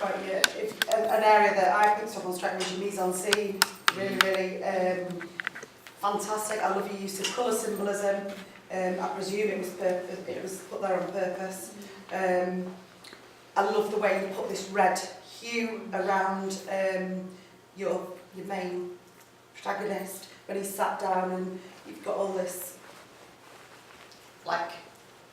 about you. It's an area that I picked up on straight was your mise en scene. Really, fantastic. I love your use of colour symbolism. I presume it was put there on purpose. I love the way you put this red hue around your main protagonist when he sat down, and you've got all this, like,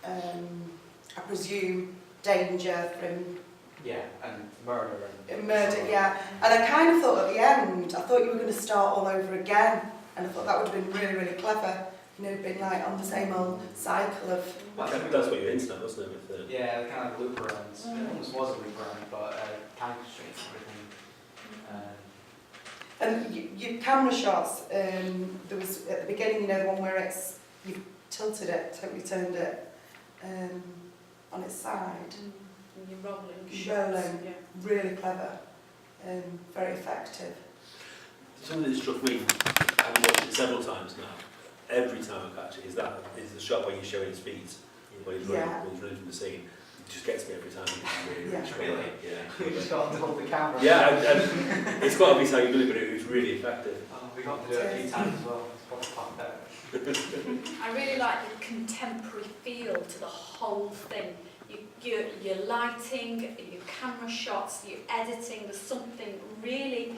I presume, danger from... Yeah, and murder. Murder, yeah. And I kind of thought at the end, I thought you were going to start all over again, and I thought that would have been really, really clever. You know, been like on the same old cycle of... That's what you're into now, wasn't it? With the... Yeah, kind of loop around. It almost was a loop around, but time constraints and everything. And your camera shots, there was at the beginning, you know, the one where you've tilted it, totally turned it on its side. And you're rolling. Rolling, Yeah. really clever, very effective. Something that struck me, I've watched it several times now, every time I catch it, is the shot where you're showing his feet, when he's running from the scene. It just gets me every time. It's really, You just got to hold the camera. Yeah, and it's got to be how you do it, but it was really effective. We got to do it a few times as well. It's probably better. I really like the contemporary feel to the whole thing. Your lighting, your camera shots, your editing, there's something really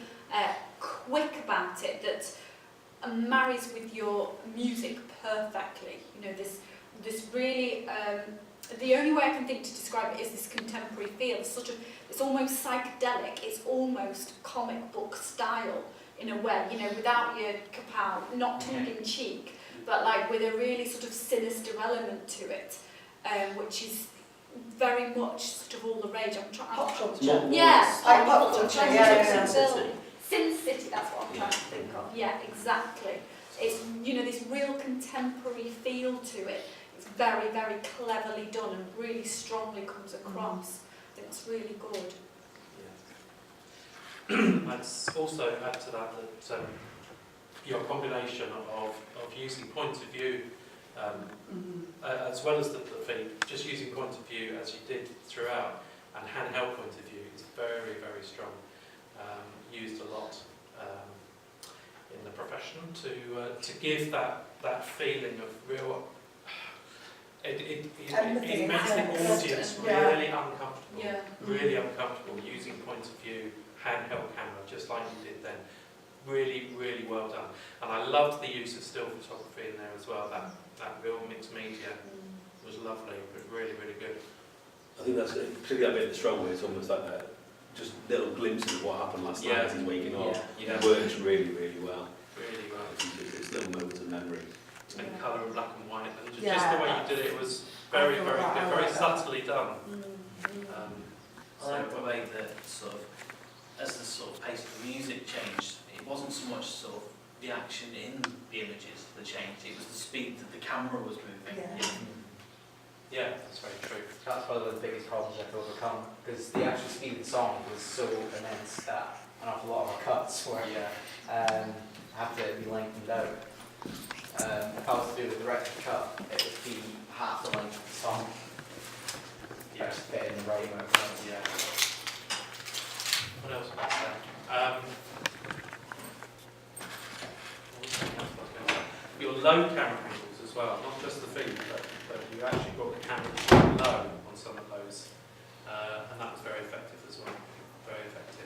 quick about it that marries with your music perfectly. You know, this really, the only way I can think to describe it is this contemporary feel. It's almost psychedelic, it's almost comic book style in a way, you know, without your kapow, not tongue-in-cheek, but like with a really sort of sinister element to it, which is very much sort of all the rage. I'm trying. Pop culture. Yeah, Like pop culture, yeah. Sin City, that's what I'm trying to think of. Yeah, exactly. It's, you know, this real contemporary feel to it. It's very, very cleverly done and really strongly comes across. I think it's really good. I'd also add to that your combination of using point of view as well as the feed, just using point of view as you did throughout, and handheld point of view is very, very strong. Used a lot in the profession to give that feeling of real. It makes the audience really uncomfortable. Yeah. Really uncomfortable using point of view, handheld camera, just like you did then. Really, really well done. And I loved the use of still photography in there as well. That real mixed media was lovely, but really, really good. I think that's particularly that bit of the strong way. It's almost like that, just little glimpses of what happened last night as he's waking up. It works really, really well. Really well. It's little moments of memory. And colour and black and white, and just the way you did it was very, very good, very subtly done. I like the way that sort of, as the sort of pace of the music changed, it wasn't so much sort of the action in the images that changed, it was the speed that the camera was moving. Yeah, that's very true. That's one of the biggest problems I have to overcome, because the actual speed of the song was so immense that an awful lot of our cuts were have to be lengthened out. If I was to do the director's cut, it would be half the length of the song. Yeah. Just fit in the right amount of time. Yeah. What else was there? Your low camera angles as well, not just the feed, but you actually brought the camera low on some of those, and that was very effective as well. Very effective.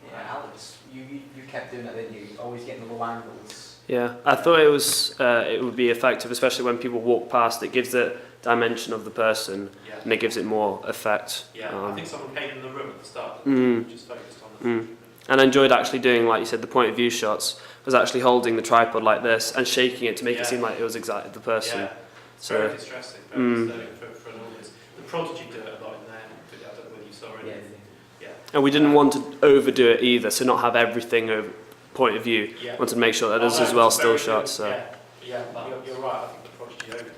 Yeah, Alex, you kept doing it, didn't you? Always getting the low angles. Yeah, I thought it would be effective, especially when people walk past. It gives the dimension of the person, and it gives it more effect. Yeah, I think someone came in the room at the start, just focused on the And I enjoyed actually doing, like you said, the point of view shots. Was actually holding the tripod like this and shaking it to make it seem like it was exactly the person. Yeah, so very distressing, very disturbing for an audience. The Prodigy do it a lot in there. I don't know whether you saw it. Yeah. And we didn't want to overdo it either, so not have everything over point of view. Yeah. Wanted to make sure that there's as well still shots. So. Yeah, you're right. I think the Prodigy overdo it,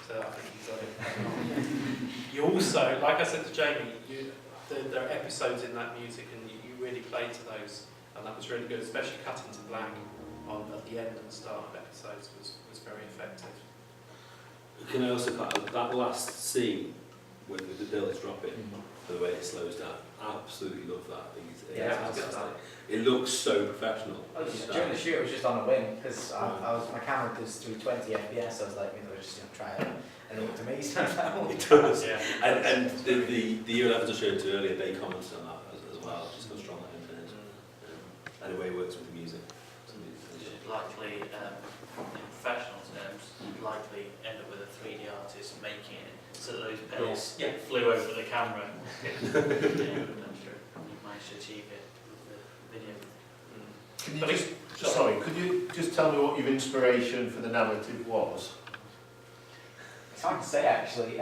but I think you got it. You also, like I said to Jamie, there are episodes in that music, and you really played to those, and that was really good, especially cutting to black at the end and the start of episodes was very effective. Can I also cut that last scene with the pill is dropping, for the way it slows down. Absolutely love that. I think it's Yeah, fantastic. It looks so professional. During the shoot, it was just on a whim because my camera does 320 FPS. I was like, just try it, and it looked amazing. It does. Yeah. And the year 11 I showed to earlier, they commented on that as well, just how strong that engine is. And the way it works with the music. Likely, in professional terms, you'd likely end up with a 3D artist making it so that those pills flew over the camera. I'm sure you managed to achieve it with the video. Can you could you just tell me what your inspiration for the narrative was? It's hard to say actually.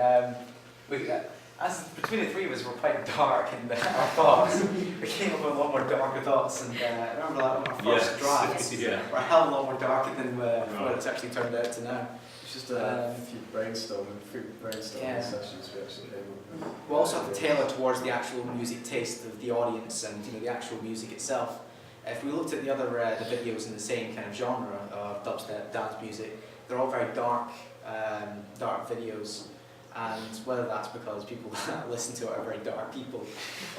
As between the three of us, we're quite dark in our thoughts. We came up with a lot more darker thoughts, and I remember that on our first drafts. Yeah. We're a hell of a lot more darker than what it's actually turned out to now. It's just a few brainstorming Yeah. sessions we actually did. We also have to tailor towards the actual music taste of the audience and the actual music itself. If we looked at the other the videos in the same kind of genre of dubstep dance music, they're all very dark, dark videos. And whether that's because people that listen to it are very dark people,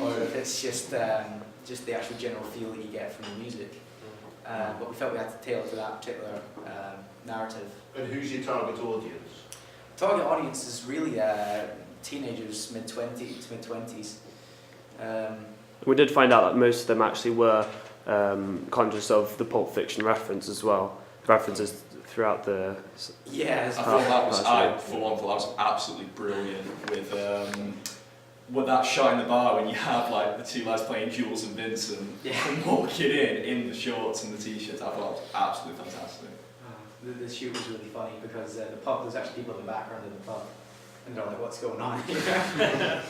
or if it's just the actual general feel that you get from the music. But we felt we had to tailor to that particular narrative. And who's your target audience? Target audience is really teenagers, mid-20s to mid-20s. We did find out that most of them actually were conscious of the Pulp Fiction reference as well. References throughout the... Yeah, I thought that was, thought that was absolutely brilliant with that shot in the bar when you have like the two lads playing Jules and Vincent and walking in the shorts and the t-shirts. I thought that was absolutely fantastic. The shoot was really funny because the pub, there's actually people in the background of the pub, and they're like, what's going on here?